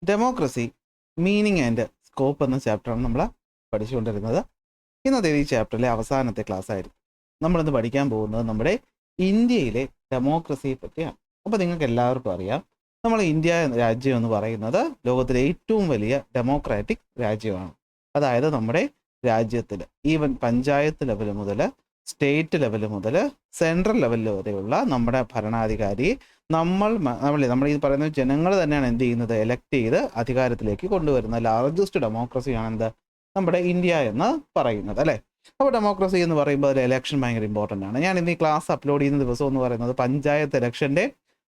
Democracy meaning and scope എന്ന ചാപ്റ്ററാണ് നമ്മൾ പഠിച്ചുകൊണ്ടിരുന്നത്. ഇന്നത്തെ ഈ ചാപ്റ്ററിലെ അവസാനത്തെ ക്ലാസ് ആയിരിക്കും. നമ്മളിന്ന് പഠിക്കാൻ പോകുന്നത് നമ്മുടെ ഇന്ത്യയിലെ ഡെമോക്രസിയെ പറ്റിയാണ്. അപ്പോൾ നിങ്ങൾക്ക് എല്ലാവർക്കും അറിയാം, നമ്മൾ ഇന്ത്യ രാജ്യം എന്ന് പറയുന്നത് ലോകത്തിലെ ഏറ്റവും വലിയ ഡെമോക്രാറ്റിക് രാജ്യമാണ്. അതായത് നമ്മുടെ രാജ്യത്തിൽ ഈവൻ പഞ്ചായത്ത് ലെവൽ മുതൽ സ്റ്റേറ്റ് ലെവൽ മുതൽ സെൻട്രൽ ലെവലിൽ വരെയുള്ള നമ്മുടെ ഭരണാധികാരിയെ നമ്മൾ ഈ പറയുന്ന ജനങ്ങൾ തന്നെയാണ് എന്ത് ചെയ്യുന്നത്, എലക്ട് ചെയ്ത് അധികാരത്തിലേക്ക് കൊണ്ടുവരുന്ന ലാർജസ്റ്റ് ഡെമോക്രസിയാണ് എന്ത്, നമ്മുടെ ഇന്ത്യ എന്ന് പറയുന്നത് അല്ലേ. അപ്പോൾ ഡെമോക്രസി എന്ന് പറയുമ്പോൾ അതിൽ ഇലക്ഷൻ ഭയങ്കര ഇമ്പോർട്ടൻ്റ് ആണ്. ഞാൻ ഇന്ന് ഈ ക്ലാസ് അപ്ലോഡ് ചെയ്യുന്ന ദിവസം എന്ന് പറയുന്നത് പഞ്ചായത്ത് ഇലക്ഷൻ്റെ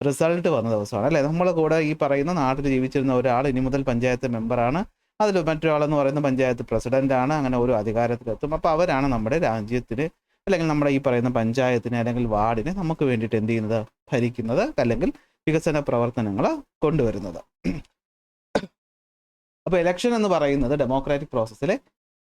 റിസൾട്ട് വന്ന ദിവസമാണ് അല്ലേ. നമ്മൾ കൂടെ ഈ പറയുന്ന നാട്ടിൽ ജീവിച്ചിരുന്ന ഒരാൾ ഇനി മുതൽ പഞ്ചായത്ത് മെമ്പറാണ്, അതിൽ മറ്റൊരാളെന്ന് പറയുന്ന പഞ്ചായത്ത് പ്രസിഡൻ്റ് ആണ്. അങ്ങനെ ഓരോ അധികാരത്തിലെത്തും. അപ്പോൾ അവരാണ് നമ്മുടെ രാജ്യത്തിന് അല്ലെങ്കിൽ നമ്മുടെ ഈ പറയുന്ന പഞ്ചായത്തിന് അല്ലെങ്കിൽ വാർഡിനെ നമുക്ക് വേണ്ടിയിട്ട് എന്ത് ചെയ്യുന്നത്, ഭരിക്കുന്നത് അല്ലെങ്കിൽ വികസന പ്രവർത്തനങ്ങൾ കൊണ്ടുവരുന്നത്. അപ്പോൾ ഇലക്ഷൻ എന്ന് പറയുന്നത് ഡെമോക്രാറ്റിക് പ്രോസസ്സിലെ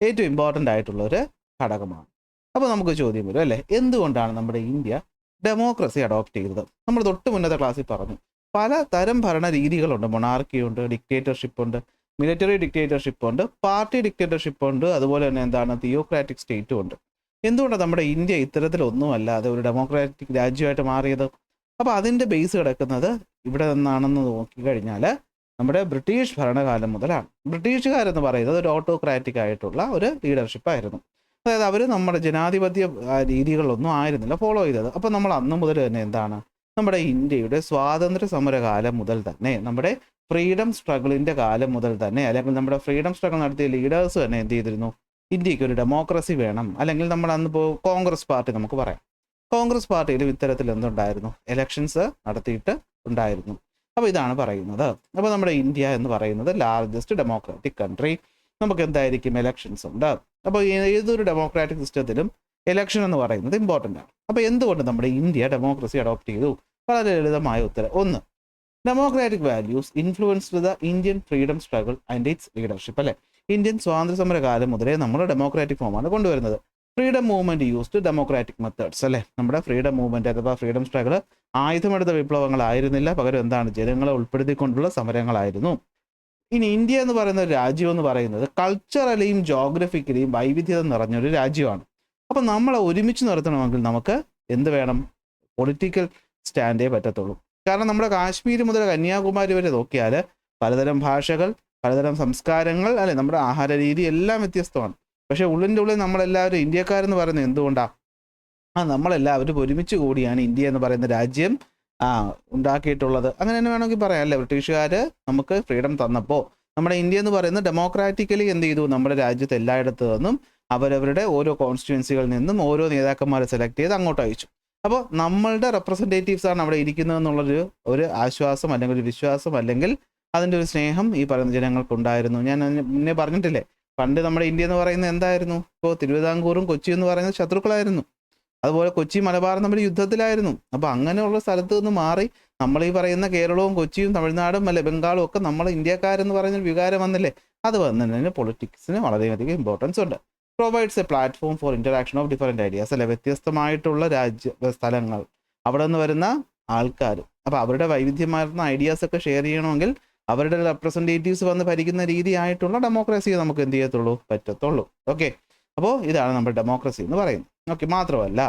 ഏറ്റവും ഇമ്പോർട്ടൻ്റ് ആയിട്ടുള്ള ഒരു ഘടകമാണ്. അപ്പോൾ നമുക്ക് ചോദ്യം വരും അല്ലേ, എന്തുകൊണ്ടാണ് നമ്മുടെ ഇന്ത്യ ഡെമോക്രസി അഡോപ്റ്റ് ചെയ്തത്? നമ്മൾ തൊട്ട് മുന്നത്തെ ക്ലാസ്സിൽ പറഞ്ഞു പല തരം ഭരണ രീതികളുണ്ട്. മൊണാർക്കി ഉണ്ട്, ഡിക്റ്റേറ്റർഷിപ്പ് ഉണ്ട്, മിലിറ്ററി ഡിക്റ്റേറ്റർഷിപ്പ് ഉണ്ട്, പാർട്ടി ഡിക്റ്റേറ്റർഷിപ്പ് ഉണ്ട്, അതുപോലെ തന്നെ എന്താണ് തിയോക്രാറ്റിക് സ്റ്റേറ്റും ഉണ്ട്. എന്തുകൊണ്ടാണ് നമ്മുടെ ഇന്ത്യ ഇത്തരത്തിലൊന്നും അല്ലാതെ ഒരു ഡെമോക്രാറ്റിക് രാജ്യമായിട്ട് മാറിയത്? അപ്പോൾ അതിൻ്റെ ബേസ് കിടക്കുന്നത് ഇവിടെ നിന്നാണെന്ന് നോക്കിക്കഴിഞ്ഞാൽ നമ്മുടെ ബ്രിട്ടീഷ് ഭരണകാലം മുതലാണ്. ബ്രിട്ടീഷുകാരെന്ന് പറയുന്നത് ഒരു ഓട്ടോക്രാറ്റിക് ആയിട്ടുള്ള ഒരു ലീഡർഷിപ്പായിരുന്നു. അതായത് അവർ നമ്മുടെ ജനാധിപത്യ രീതികളൊന്നും ആയിരുന്നില്ല ഫോളോ ചെയ്തത്. അപ്പോൾ നമ്മൾ അന്ന് മുതൽ തന്നെ എന്താണ്, നമ്മുടെ ഇന്ത്യയുടെ സ്വാതന്ത്ര്യ സമര കാലം മുതൽ തന്നെ, നമ്മുടെ ഫ്രീഡം സ്ട്രഗിളിൻ്റെ കാലം മുതൽ തന്നെ, അല്ലെങ്കിൽ നമ്മുടെ ഫ്രീഡം സ്ട്രഗിൾ നടത്തിയ ലീഡേഴ്സ് തന്നെ എന്ത് ചെയ്തിരുന്നു, ഇന്ത്യക്ക് ഒരു ഡെമോക്രസി വേണം. അല്ലെങ്കിൽ നമ്മൾ അന്നിപ്പോൾ കോൺഗ്രസ് പാർട്ടി നമുക്ക് പറയാം, കോൺഗ്രസ് പാർട്ടിയിലും ഇത്തരത്തിൽ എന്തുണ്ടായിരുന്നു, ഇലക്ഷൻസ് നടത്തിയിട്ട് ഉണ്ടായിരുന്നു. അപ്പോൾ ഇതാണ് പറയുന്നത്. അപ്പോൾ നമ്മുടെ ഇന്ത്യ എന്ന് പറയുന്നത് ലാർജസ്റ്റ് ഡെമോക്രാറ്റിക് കൺട്രി, നമുക്ക് എന്തായിരിക്കും, ഇലക്ഷൻസ് ഉണ്ട്. അപ്പോൾ ഏതൊരു ഡെമോക്രാറ്റിക് സിസ്റ്റത്തിലും ഇലക്ഷൻ എന്ന് പറയുന്നത് ഇമ്പോർട്ടൻ്റ് ആണ്. അപ്പോൾ എന്തുകൊണ്ട് നമ്മുടെ ഇന്ത്യ ഡെമോക്രസി അഡോപ്റ്റ് ചെയ്തു? വളരെ ലളിതമായ ഉത്തരം. ഒന്ന്, democratic values influenced the Indian freedom struggle and it's leadership അല്ലേ. ഇന്ത്യൻ സ്വാതന്ത്ര്യ സമര കാലം മുതലേ നമ്മൾ ഡെമോക്രാറ്റിക് ഫോമാണ് കൊണ്ടുവരുന്നത്. Freedom movement used democratic methods അല്ലേ. നമ്മുടെ ഫ്രീഡം മൂവ്മെൻറ്റ് അഥവാ ഫ്രീഡം സ്ട്രഗിൾ ആയുധമെടുത്ത വിപ്ലവങ്ങളായിരുന്നില്ല, പകരം എന്താണ്, ജനങ്ങളെ ഉൾപ്പെടുത്തിക്കൊണ്ടുള്ള സമരങ്ങളായിരുന്നു. ഇനി ഇന്ത്യ എന്ന് പറയുന്ന ഒരു രാജ്യം എന്ന് പറയുന്നത് കൾച്ചറലിയും ജോഗ്രഫിക്കലിയും വൈവിധ്യത നിറഞ്ഞൊരു രാജ്യമാണ്. അപ്പം നമ്മളെ ഒരുമിച്ച് നിർത്തണമെങ്കിൽ നമുക്ക് എന്ത് വേണം, പൊളിറ്റിക്കൽ സ്റ്റാൻഡേ പറ്റത്തുള്ളൂ. കാരണം നമ്മുടെ കാശ്മീർ മുതൽ കന്യാകുമാരി വരെ നോക്കിയാൽ പലതരം ഭാഷകൾ, പലതരം സംസ്കാരങ്ങൾ അല്ലെ, നമ്മുടെ ആഹാര രീതി എല്ലാം വ്യത്യസ്തമാണ്. പക്ഷേ ഉള്ളിൻ്റെ ഉള്ളിൽ നമ്മളെല്ലാവരും ഇന്ത്യക്കാരെന്ന് പറയുന്നത് എന്തുകൊണ്ടാണ്? നമ്മളെല്ലാവരും ഒരുമിച്ച് കൂടിയാണ് ഇന്ത്യ എന്ന് പറയുന്ന രാജ്യം ഉണ്ടാക്കിയിട്ടുള്ളത്. അങ്ങനെ തന്നെ വേണമെങ്കിൽ പറയാം അല്ലേ. ബ്രിട്ടീഷുകാർ നമുക്ക് ഫ്രീഡം തന്നപ്പോൾ നമ്മുടെ ഇന്ത്യ എന്ന് പറയുന്നത് ഡെമോക്രാറ്റിക്കലി എന്ത് ചെയ്തു, നമ്മുടെ രാജ്യത്ത് എല്ലായിടത്തു നിന്നും അവരവരുടെ ഓരോ കോൺസ്റ്റിറ്റ്യുവൻസികളിൽ നിന്നും ഓരോ നേതാക്കന്മാരെ സെലക്ട് ചെയ്ത് അങ്ങോട്ട് അയച്ചു. അപ്പോൾ നമ്മളുടെ റെപ്രസെൻറ്റേറ്റീവ്സാണ് അവിടെ ഇരിക്കുന്നതെന്നുള്ളൊരു ആശ്വാസം അല്ലെങ്കിൽ ഒരു വിശ്വാസം അല്ലെങ്കിൽ അതിൻ്റെ ഒരു സ്നേഹം ഈ പറയുന്ന ജനങ്ങൾക്കുണ്ടായിരുന്നു. ഞാൻ മുന്നേ പറഞ്ഞിട്ടില്ലേ, പണ്ട് നമ്മുടെ ഇന്ത്യ എന്ന് പറയുന്നത് എന്തായിരുന്നു, ഇപ്പോൾ തിരുവിതാംകൂറും കൊച്ചി എന്ന് പറയുന്നത് ശത്രുക്കളായിരുന്നു. അതുപോലെ കൊച്ചി മലബാറും തമ്മിൽ യുദ്ധത്തിലായിരുന്നു. അപ്പോൾ അങ്ങനെയുള്ള സ്ഥലത്ത് നിന്ന് മാറി നമ്മൾ ഈ പറയുന്ന കേരളവും കൊച്ചിയും തമിഴ്നാടും അല്ലെ ബംഗാളും ഒക്കെ നമ്മൾ ഇന്ത്യക്കാരെന്ന് പറയുന്ന വികാരം വന്നില്ലേ. അത് വന്നതിന് പൊളിറ്റിക്സിന് വളരെയധികം ഇമ്പോർട്ടൻസ് ഉണ്ട്. Provides a platform four interaction of different ideas അല്ലെ. വ്യത്യസ്തമായിട്ടുള്ള സ്ഥലങ്ങൾ, അവിടെ നിന്ന് വരുന്ന ആൾക്കാർ, അപ്പോൾ അവരുടെ വൈവിധ്യമാർന്ന ഐഡിയാസ് ഒക്കെ ഷെയർ ചെയ്യണമെങ്കിൽ അവരുടെ റെപ്രസെൻറ്റേറ്റീവ്സ് വന്ന് ഭരിക്കുന്ന രീതിയായിട്ടുള്ള ഡെമോക്രസിയെ നമുക്ക് എന്ത് ചെയ്യത്തുള്ളൂ, പറ്റത്തുള്ളൂ. ഓക്കെ, അപ്പോൾ ഇതാണ് നമ്മുടെ ഡെമോക്രസി എന്ന് പറയുന്നത്. ഓക്കെ, മാത്രമല്ല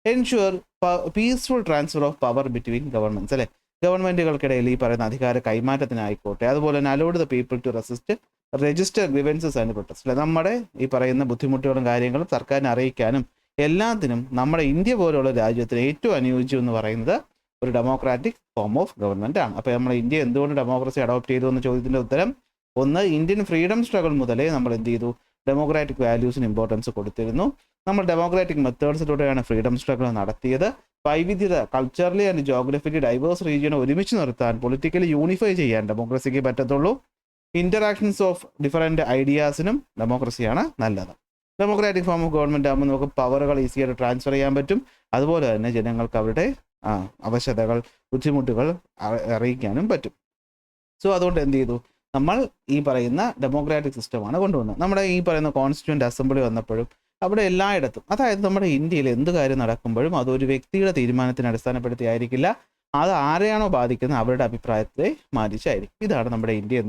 ensure peaceful transfer of power between governments അല്ലേ. ഗവൺമെൻറ്റുകൾക്കിടയിൽ ഈ പറയുന്ന അധികാര കൈമാറ്റത്തിനായിക്കോട്ടെ, അതുപോലെ തന്നെ allowed the people to register grievances and protest അല്ലെ. നമ്മുടെ ഈ പറയുന്ന ബുദ്ധിമുട്ടുകളും കാര്യങ്ങളും സർക്കാരിനെ അറിയിക്കാനും എല്ലാത്തിനും നമ്മുടെ ഇന്ത്യ പോലുള്ള രാജ്യത്തിന് ഏറ്റവും അനുയോജ്യം എന്ന് പറയുന്നത് ഒരു ഡെമോക്രാറ്റിക് ഫോം ഓഫ് ഗവൺമെൻറ് ആണ്. അപ്പോൾ നമ്മുടെ ഇന്ത്യ എന്തുകൊണ്ട് ഡെമോക്രസി അഡോപ്റ്റ് ചെയ്തു എന്ന ചോദ്യത്തിൻ്റെ ഉത്തരം, ഒന്ന്, ഇന്ത്യൻ ഫ്രീഡം സ്ട്രഗിൾ മുതലേ നമ്മൾ എന്ത് ചെയ്തു, ഡെമോക്രാറ്റിക് വാല്യൂസിന് ഇമ്പോർട്ടൻസ് കൊടുത്തിരുന്നു. നമ്മൾ ഡെമോക്രാറ്റിക് മെത്തേഡ്സിലൂടെയാണ് ഫ്രീഡം സ്ട്രഗിൾ നടത്തിയത്. വൈവിധ്യത, കൾച്ചറലി ആൻഡ് ജോഗ്രഫിക്കലി ഡൈവേഴ്സ് റീജിയനെ ഒരുമിച്ച് നിർത്താൻ, പൊളിറ്റിക്കലി യൂണിഫൈ ചെയ്യാൻ ഡെമോക്രസിക്ക് പറ്റത്തുള്ളൂ. ഇൻറ്ററാക്ഷൻസ് ഓഫ് ഡിഫറെൻറ്റ് ഐഡിയാസിനും ഡെമോക്രസിയാണ് നല്ലത്. ഡെമോക്രാറ്റിക് ഫോം ഓഫ് ഗവൺമെൻറ് ആകുമ്പോൾ നമുക്ക് പവറുകൾ ഈസിയായിട്ട് ട്രാൻസ്ഫർ ചെയ്യാൻ പറ്റും. അതുപോലെ തന്നെ ജനങ്ങൾക്ക് അവരുടെ അവശതകൾ, ബുദ്ധിമുട്ടുകൾ അറിയിക്കാനും പറ്റും. സോ അതുകൊണ്ട് എന്ത് ചെയ്തു, നമ്മൾ ഈ പറയുന്ന ഡെമോക്രാറ്റിക് സിസ്റ്റമാണ് കൊണ്ടുവന്നത്. നമ്മുടെ ഈ പറയുന്ന കോൺസ്റ്റിറ്റ്യൂവൻ്റ് അസംബ്ലി വന്നപ്പോഴും അവിടെ എല്ലായിടത്തും, അതായത് നമ്മുടെ ഇന്ത്യയിൽ എന്ത് കാര്യം നടക്കുമ്പോഴും അതൊരു വ്യക്തിയുടെ തീരുമാനത്തിന് അടിസ്ഥാനപ്പെടുത്തി ആയിരിക്കില്ല, അത് ആരെയാണോ ബാധിക്കുന്നത് അവരുടെ അഭിപ്രായത്തെ മാനിച്ചായിരിക്കും. ഇതാണ് നമ്മുടെ ഇന്ത്യ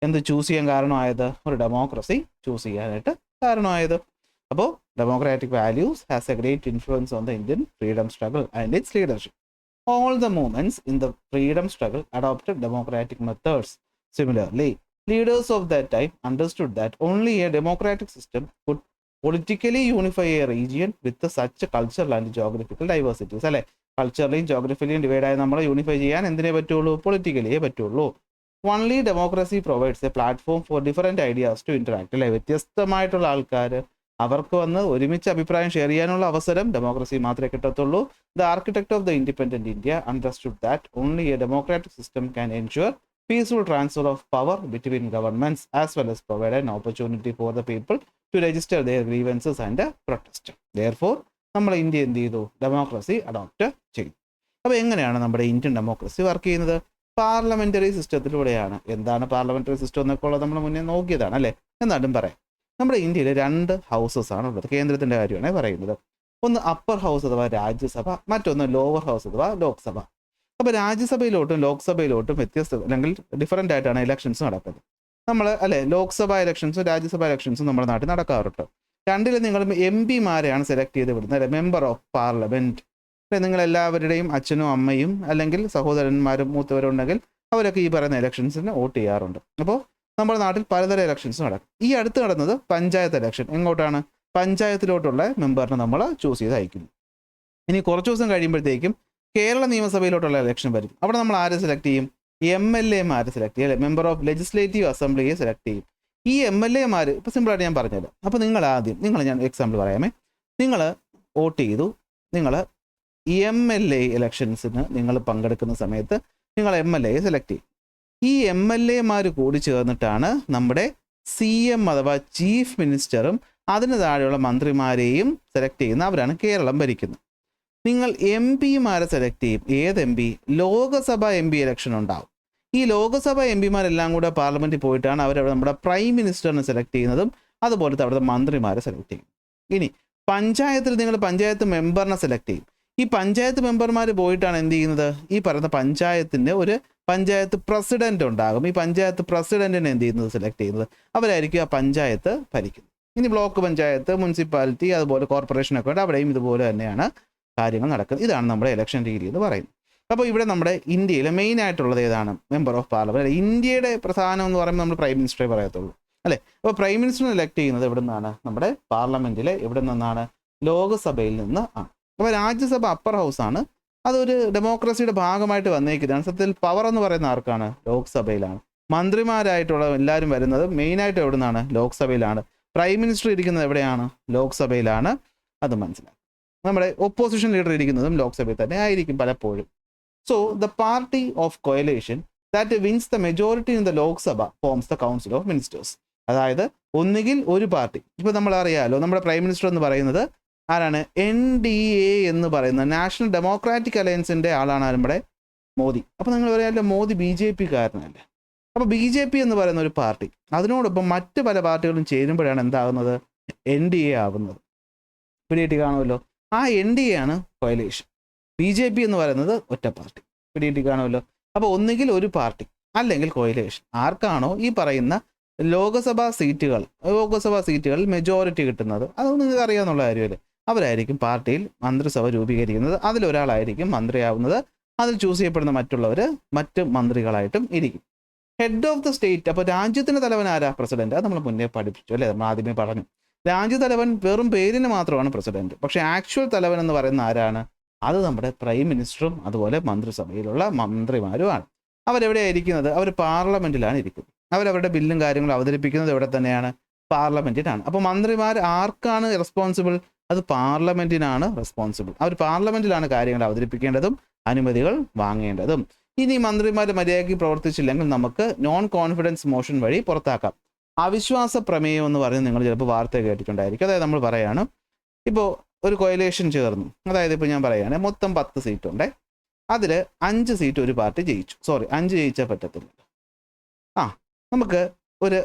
എന്ത് ചൂസ് ചെയ്യാൻ കാരണമായത്, ഒരു ഡെമോക്രസി ചൂസ് ചെയ്യാനായിട്ട് കാരണമായത്. അപ്പോൾ democratic values has A great influence on the Indian freedom struggle and it's leadership. All the movements in the freedom struggle adopted democratic methods. Similarly, leaders of that time understood that only a democratic system could politically unify a region with such cultural and geographical diversities. അല്ലെ, കൾച്ചറലിയും ജോഗ്രഫിക്കലിയും divide ആയി നമ്മളെ unify ചെയ്യാൻ എന്തിനേ പറ്റുള്ളൂ, പൊളിറ്റിക്കലിയേ പറ്റുള്ളൂ. Only democracy provides a platform for different ideas to interact. അല്ലെ, വ്യത്യസ്തമായിട്ടുള്ള ആൾക്കാർ അവർക്ക് വന്ന് ഒരുമിച്ച് അഭിപ്രായം ഷെയർ ചെയ്യാനുള്ള അവസരം ഡെമോക്രസി മാത്രമേ കിട്ടത്തുള്ളൂ. The architect of the independent India understood that only a democratic system can ensure peaceful transfer of power between governments as well as provide an opportunity for the people to register their grievances and protest. Therefore, നമ്മൾ India എന്ത് ചെയ്തു, democracy adopt ചെയ്തു. അപ്പോൾ എങ്ങനെയാണ് നമ്മുടെ Indian democracy work ചെയ്യുന്നത്? Parliamentary സിസ്റ്റത്തിലൂടെയാണ്. എന്താണ് parliamentary system എന്നൊക്കെ ഉള്ളത് നമ്മൾ മുന്നേ നോക്കിയതാണ് അല്ലേ. എന്നാലും പറയാം, നമ്മുടെ ഇന്ത്യയിൽ 2 ഹൗസസ് ആണ് ഉള്ളത്. കേന്ദ്രത്തിൻ്റെ കാര്യമാണ് പറയുന്നത്. ഒന്ന് അപ്പർ ഹൗസ് അഥവാ രാജ്യസഭ, മറ്റൊന്ന് ലോവർ ഹൗസ് അഥവാ ലോക്സഭ. അപ്പോൾ രാജ്യസഭയിലോട്ടും ലോക്സഭയിലോട്ടും അല്ലെങ്കിൽ ഡിഫറൻ്റ് ആയിട്ടാണ് ഇലക്ഷൻസ് നടക്കുന്നത്. നമ്മൾ അല്ലെ ലോക്സഭ ഇലക്ഷൻസും രാജ്യസഭ ഇലക്ഷൻസും നമ്മുടെ നാട്ടിൽ നടക്കാറുണ്ട്. രണ്ടിലും നിങ്ങൾ MP-മാരെയാണ് സെലക്ട് ചെയ്ത് വിടുന്നത്, അല്ലെ, മെമ്പർ ഓഫ് പാർലമെൻറ്റ്. അല്ലെ, നിങ്ങളെല്ലാവരുടെയും അച്ഛനും അമ്മയും അല്ലെങ്കിൽ സഹോദരന്മാരും മൂത്തവരുണ്ടെങ്കിൽ അവരൊക്കെ ഈ പറയുന്ന ഇലക്ഷൻസിന് വോട്ട് ചെയ്യാറുണ്ട്. അപ്പോൾ നമ്മുടെ നാട്ടിൽ പലതരം ഇലക്ഷൻസ് നടക്കും. ഈ അടുത്ത് നടന്നത് പഞ്ചായത്ത് ഇലക്ഷൻ. എങ്ങോട്ടാണ്? പഞ്ചായത്തിലോട്ടുള്ള മെമ്പറിനെ നമ്മൾ ചൂസ് ചെയ്ത് അയക്കുന്നു. ഇനി കുറച്ച് ദിവസം കഴിയുമ്പോഴത്തേക്കും കേരള നിയമസഭയിലോട്ടുള്ള ഇലക്ഷൻ വരും. അവിടെ നമ്മൾ ആരെ സെലക്ട് ചെയ്യും? MLA-മാരെ സെലക്ട് ചെയ്യും, അല്ലെ, മെമ്പർ ഓഫ് ലെജിസ്ലേറ്റീവ് അസംബ്ലിയെ സെലക്ട് ചെയ്യും. ഈ MLA-മാർ ഇപ്പോൾ സിമ്പിളായിട്ട് ഞാൻ പറഞ്ഞുതരാം. അപ്പോൾ ഞാൻ എക്സാമ്പിൾ പറയാമേ. നിങ്ങൾ വോട്ട് ചെയ്തു, നിങ്ങൾ MLA ഇലക്ഷൻസിന് നിങ്ങൾ പങ്കെടുക്കുന്ന സമയത്ത് നിങ്ങൾ MLA-യെ സെലക്ട് ചെയ്യും. ഈ MLA-മാർ കൂടി ചേർന്നിട്ടാണ് നമ്മുടെ CM അഥവാ ചീഫ് മിനിസ്റ്ററും അതിന് താഴെയുള്ള മന്ത്രിമാരെയും സെലക്ട് ചെയ്യുന്ന അവരാണ് കേരളം ഭരിക്കുന്നത്. നിങ്ങൾ MP-മാരെ സെലക്ട് ചെയ്യും. ഏത് MP? ലോകസഭ MP ഇലക്ഷൻ ഉണ്ടാവും. ഈ ലോകസഭ MP-മാരെല്ലാം കൂടെ പാർലമെൻറ്റിൽ പോയിട്ടാണ് അവരവിടെ നമ്മുടെ പ്രൈം മിനിസ്റ്ററിനെ സെലക്ട് ചെയ്യുന്നതും അതുപോലത്തെ അവിടുത്തെ മന്ത്രിമാരെ സെലക്ട് ചെയ്യും. ഇനി പഞ്ചായത്തിൽ നിങ്ങൾ പഞ്ചായത്ത് മെമ്പറിനെ സെലക്ട് ചെയ്യും. ഈ പഞ്ചായത്ത് മെമ്പർമാർ പോയിട്ടാണ് എന്ത് ചെയ്യുന്നത്? ഈ പറയുന്ന പഞ്ചായത്തിൻ്റെ ഒരു പഞ്ചായത്ത് പ്രസിഡന്റ് ഉണ്ടാകും. ഈ പഞ്ചായത്ത് പ്രസിഡന്റിനെ എന്ത് ചെയ്യുന്നത്? സെലക്ട് ചെയ്യുന്നത്. അവരായിരിക്കും ആ പഞ്ചായത്ത് ഭരിക്കുന്നത്. ഇനി ബ്ലോക്ക് പഞ്ചായത്ത്, മുനിസിപ്പാലിറ്റി, അതുപോലെ കോർപ്പറേഷനൊക്കെ ഉണ്ട്. അവിടെയും ഇതുപോലെ തന്നെയാണ് കാര്യങ്ങൾ നടക്കുന്നത്. ഇതാണ് നമ്മുടെ ഇലക്ഷൻ രീതി എന്ന് പറയുന്നത്. അപ്പോൾ ഇവിടെ നമ്മുടെ ഇന്ത്യയിൽ മെയിൻ ആയിട്ടുള്ളത് ഏതാണ്? Member of parliament. ഇന്ത്യയുടെ പ്രധാനം എന്ന് പറയുമ്പോൾ നമ്മൾ പ്രൈം മിനിസ്റ്ററെ പറയത്തുള്ളൂ അല്ലേ. അപ്പോൾ പ്രൈം മിനിസ്റ്ററിനെ ഇലക്ട് ചെയ്യുന്നത് എവിടെ നിന്നാണ്? നമ്മുടെ പാർലമെന്റിലെ എവിടെ നിന്നാണ്? ലോകസഭയിൽ നിന്ന് ആണ്. അപ്പോൾ രാജ്യസഭ അപ്പർ ഹൗസ് ആണ്. അതൊരു ഡെമോക്രസിയുടെ ഭാഗമായിട്ട് വന്നേക്കുന്നതാണ്. സത്യത്തിൽ പവർ എന്ന് പറയുന്ന ആർക്കാണ്? ലോക്സഭയിലാണ്. മന്ത്രിമാരായിട്ടുള്ള എല്ലാവരും വരുന്നത് മെയിനായിട്ട് എവിടെ നിന്നാണ്? ലോക്സഭയിലാണ്. പ്രൈം മിനിസ്റ്റർ ഇരിക്കുന്നത് എവിടെയാണ്? ലോക്സഭയിലാണ്. അത് മനസ്സിലാക്കും. നമ്മുടെ ഒപ്പോസിഷൻ ലീഡർ ഇരിക്കുന്നതും ലോക്സഭയിൽ തന്നെ ആയിരിക്കും പലപ്പോഴും. So the party of coalition that wins the majority in the Lok Sabha forms the council of ministers. അതായത് ഒന്നുകിൽ ഒരു പാർട്ടി, ഇപ്പോൾ നമ്മൾ അറിയാമല്ലോ നമ്മുടെ പ്രൈം മിനിസ്റ്റർ എന്ന് പറയുന്നത് ആരാണ്? NDA എന്ന് പറയുന്ന നാഷണൽ ഡെമോക്രാറ്റിക് അലയൻസിൻ്റെ ആളാണ് നമ്മുടെ മോദി. അപ്പോൾ നിങ്ങൾ പറയാമല്ലോ മോദി BJP-കാരനല്ലേ. അപ്പോൾ BJP എന്ന് പറയുന്ന ഒരു പാർട്ടി, അതിനോടൊപ്പം മറ്റ് പല പാർട്ടികളും ചേരുമ്പോഴാണ് എന്താകുന്നത്? NDA ആവുന്നത്. പിടികിട്ടി കാണുമല്ലോ. ആ NDA ആണ് കൊയലേഷൻ. BJP എന്ന് പറയുന്നത് ഒറ്റ പാർട്ടി. പിടികിട്ടി കാണുമല്ലോ. അപ്പോൾ ഒന്നുകിൽ ഒരു പാർട്ടി അല്ലെങ്കിൽ കൊയലേഷൻ. ആർക്കാണോ ഈ പറയുന്ന ലോകസഭാ സീറ്റുകളിൽ മെജോറിറ്റി കിട്ടുന്നത്, അതൊന്നും നിങ്ങൾക്ക് അറിയാമെന്നുള്ള കാര്യമല്ലേ, അവരായിരിക്കും പാർട്ടിയിൽ മന്ത്രിസഭ രൂപീകരിക്കുന്നത്. അതിലൊരാളായിരിക്കും മന്ത്രിയാവുന്നത്. അതിൽ ചൂസ് ചെയ്യപ്പെടുന്ന മറ്റുള്ളവർ മറ്റ് മന്ത്രികളായിട്ടും ഇരിക്കും. ഹെഡ് ഓഫ് ദ സ്റ്റേറ്റ്, അപ്പോൾ രാജ്യത്തിൻ്റെ തലവൻ ആരാ? പ്രസിഡന്റ്. അത് നമ്മൾ മുന്നേ പഠിപ്പിച്ചു അല്ലേ, നമ്മൾ ആദ്യമേ പറഞ്ഞു. രാജ്യതലവൻ വെറും പേരിന് മാത്രമാണ് പ്രസിഡന്റ്. പക്ഷേ ആക്ച്വൽ തലവൻ എന്ന് പറയുന്ന ആരാണ്? അത് നമ്മുടെ പ്രൈം മിനിസ്റ്ററും അതുപോലെ മന്ത്രിസഭയിലുള്ള മന്ത്രിമാരുമാണ്. അവരെവിടെയാണ് ഇരിക്കുന്നത്? അവർ പാർലമെന്റിലാണ് ഇരിക്കുന്നത്. അവരവരുടെ ബില്ലും കാര്യങ്ങളും അവതരിപ്പിക്കുന്നത് എവിടെ തന്നെയാണ്? പാർലമെന്റിനാണ്. അപ്പോൾ മന്ത്രിമാർ ആർക്കാണ് റെസ്പോൺസിബിൾ? അത് പാർലമെന്റിനാണ് റെസ്പോൺസിബിൾ. അവർ പാർലമെന്റിലാണ് കാര്യങ്ങൾ അവതരിപ്പിക്കേണ്ടതും അനുമതികൾ വാങ്ങേണ്ടതും. ഇനി മന്ത്രിമാർ മര്യാദയ്ക്ക് പ്രവർത്തിച്ചില്ലെങ്കിൽ നമുക്ക് നോൺ കോൺഫിഡൻസ് മോഷൻ വഴി പുറത്താക്കാം. അവിശ്വാസ പ്രമേയം എന്ന് പറഞ്ഞ് നിങ്ങൾ ചിലപ്പോൾ വാർത്ത കേട്ടിട്ടുണ്ടായിരിക്കും. അതായത് നമ്മൾ പറയാണ്, ഇപ്പോൾ ഒരു കൊയലേഷൻ ചേർന്നു. അതായത് ഇപ്പോൾ ഞാൻ പറയുകയാണ്, മൊത്തം 10 സീറ്റുണ്ടേ, അതിൽ 5 സീറ്റ് ഒരു പാർട്ടി ജയിച്ചു. 5 ജയിച്ചാൽ പറ്റത്തില്ല. നമുക്ക് ഒരു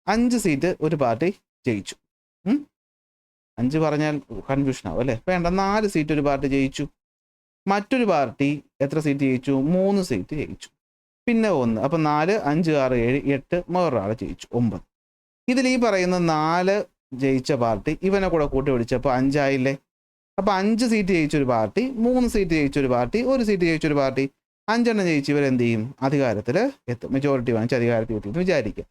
5 സീറ്റ് ഒരു പാർട്ടി ജയിച്ചു. 5 പറഞ്ഞാൽ കൺഫ്യൂഷൻ ആവും അല്ലേ? വേണ്ട, 4 സീറ്റ് ഒരു പാർട്ടി ജയിച്ചു. മറ്റൊരു പാർട്ടി എത്ര സീറ്റ് ജയിച്ചു? 3 സീറ്റ് ജയിച്ചു. പിന്നെ 1, അപ്പം 4, 5, 6, 7, 8, വേറൊരാൾ ജയിച്ചു 9. ഇതിൽ ഈ പറയുന്ന 4 ജയിച്ച പാർട്ടി ഇവനെ കൂടെ കൂട്ടി പിടിച്ചപ്പോൾ 5 ആയില്ലേ? അപ്പോൾ 5 സീറ്റ് ജയിച്ചൊരു പാർട്ടി, 3 സീറ്റ് ജയിച്ചൊരു പാർട്ടി, 1 സീറ്റ് ജയിച്ചൊരു പാർട്ടി, 5 എണ്ണം ജയിച്ച് ഇവരെന്ത് ചെയ്യും? അധികാരത്തിൽ എത്തും. മെജോറിറ്റി വാങ്ങിച്ച് അധികാരത്തിൽ എത്തിയെന്ന് വിചാരിക്കുക.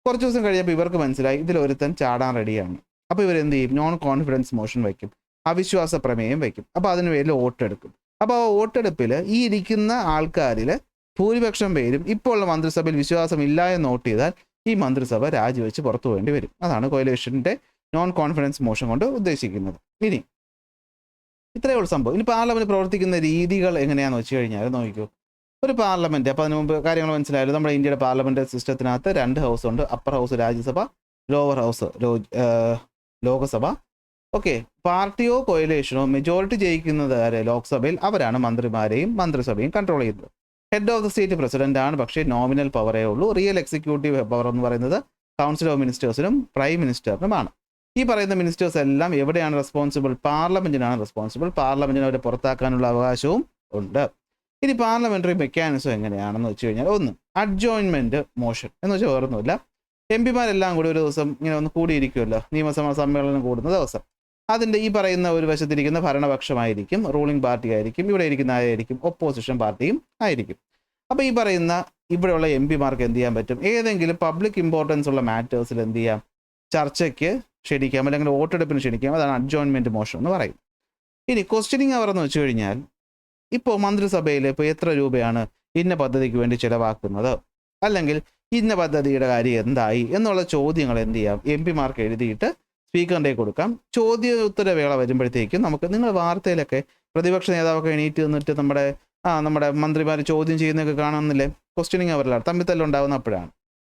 കുറച്ച് ദിവസം കഴിയുമ്പോൾ ഇവർക്ക് മനസ്സിലായി ഇതിലൊരുത്തൻ ചാടാൻ റെഡിയാണ്. അപ്പോൾ ഇവരെന്ത് ചെയ്യും? നോൺ കോൺഫിഡൻസ് മോഷൻ വയ്ക്കും, അവിശ്വാസ പ്രമേയം വയ്ക്കും. അപ്പോൾ അതിന് പേരിൽ വോട്ടെടുക്കും. അപ്പോൾ ആ വോട്ടെടുപ്പിൽ ഈ ഇരിക്കുന്ന ആൾക്കാരിൽ ഭൂരിപക്ഷം പേരും ഇപ്പോൾ ഉള്ള മന്ത്രിസഭയിൽ വിശ്വാസമില്ല എന്ന് നോട്ട് ചെയ്താൽ ഈ മന്ത്രിസഭ രാജിവെച്ച് പുറത്തു പോകേണ്ടി വരും. അതാണ് കോalitionന്റെ നോൺ കോൺഫിഡൻസ് മോഷൻ കൊണ്ട് ഉദ്ദേശിക്കുന്നത്. ഇനി ഇത്രയേ ഉള്ളൂ സംഭവം. ഇനി പാർലമെന്റ് പ്രവർത്തിക്കുന്ന രീതികൾ എങ്ങനെയാണെന്ന് വെച്ച് കഴിഞ്ഞാൽ നോക്കിക്കോ. ഒരു പാർലമെന്റ്, അപ്പോൾ അതിന് മുമ്പ് കാര്യങ്ങൾ മനസ്സിലായാലും നമ്മുടെ ഇന്ത്യയുടെ പാർലമെന്റ് സിസ്റ്റത്തിനകത്ത് 2 ഹൗസ് ഉണ്ട്. Upper house Rajya Sabha, lower house Lok Sabha. Okay, പാർട്ടിയോ കോalitionോ മെജോറിറ്റി ജയിക്കുന്നത് ലോക്സഭയിൽ അവരാണ് മന്ത്രിമാരെയും മന്ത്രിസഭയും കൺട്രോൾ ചെയ്യുന്നത്. Head of the state president ആണ്, പക്ഷേ നോമിനൽ പവറേ ഉള്ളൂ. റിയൽ എക്സിക്യൂട്ടീവ് പവർ എന്ന് പറയുന്നത് കൗൺസിൽ ഓഫ് മിനിസ്റ്റേഴ്സിനും പ്രൈം മിനിസ്റ്ററിനുമാണ്. ഈ പറയുന്ന മിനിസ്റ്റേഴ്സ് എല്ലാം എവിടെയാണ് റെസ്പോൺസിബിൾ? പാർലമെന്റിനാണ് റെസ്പോൺസിബിൾ. പാർലമെന്റിനെ അവരെ പുറത്താക്കാനുള്ള അവകാശവും ഉണ്ട്. ഇനി പാർലമെന്ററി മെക്കാനിസം എങ്ങനെയാണെന്ന് വെച്ച് കഴിഞ്ഞാൽ, ഒന്ന് അഡ്ജോയിൻമെന്റ് മോഷൻ എന്ന് വെച്ചാൽ വേറൊന്നുമില്ല. എം പിമാരെല്ലാം കൂടി ഒരു ദിവസം ഇങ്ങനെ ഒന്ന് കൂടിയിരിക്കുമല്ലോ, നിയമസഭാ സമ്മേളനം കൂടുന്ന ദിവസം. അതിൻ്റെ ഈ പറയുന്ന ഒരു വശത്തിരിക്കുന്ന ഭരണപക്ഷമായിരിക്കും, റൂളിംഗ് പാർട്ടി ആയിരിക്കും, ഇവിടെ ഇരിക്കുന്ന ആരായിരിക്കും? ഒപ്പോസിഷൻ പാർട്ടിയും ആയിരിക്കും. അപ്പോൾ ഈ പറയുന്ന ഇവിടെയുള്ള എം പിമാർക്ക് എന്ത് ചെയ്യാൻ പറ്റും? ഏതെങ്കിലും പബ്ലിക് ഇമ്പോർട്ടൻസ് ഉള്ള മാറ്റേഴ്സിൽ എന്ത് ചെയ്യാം? ചർച്ചയ്ക്ക് ക്ഷണിക്കാം, അല്ലെങ്കിൽ വോട്ടെടുപ്പിന് ക്ഷണിക്കാം. അതാണ് അഡ്ജോയിൻമെന്റ് മോഷൻ എന്ന് പറയും. ഇനി ക്വസ്റ്റ്യനിങ് അവർ എന്ന് വെച്ച് കഴിഞ്ഞാൽ, ഇപ്പോൾ മന്ത്രിസഭയിൽ ഇപ്പോൾ എത്ര രൂപയാണ് ഇന്ന പദ്ധതിക്ക് വേണ്ടി ചിലവാക്കുന്നത്, അല്ലെങ്കിൽ ഇന്ന പദ്ധതിയുടെ കാര്യം എന്തായി എന്നുള്ള ചോദ്യങ്ങൾ എന്ത് ചെയ്യാം? എം പിമാർക്ക് എഴുതിയിട്ട് സ്പീക്കറിൻ്റെ കൊടുക്കാം. ചോദ്യോത്തര വേള വരുമ്പോഴത്തേക്കും നമുക്ക്, നിങ്ങൾ വാർത്തയിലൊക്കെ പ്രതിപക്ഷ നേതാവൊക്കെ എണീറ്റ് നിന്നിട്ട് നമ്മുടെ മന്ത്രിമാർ ചോദ്യം ചെയ്യുന്നതൊക്കെ കാണുന്നില്ലേ? ക്വസ്റ്റ്യനിങ് അവരിലാണ്, തമ്മിത്തല്ലുണ്ടാകുന്ന അപ്പോഴാണ്.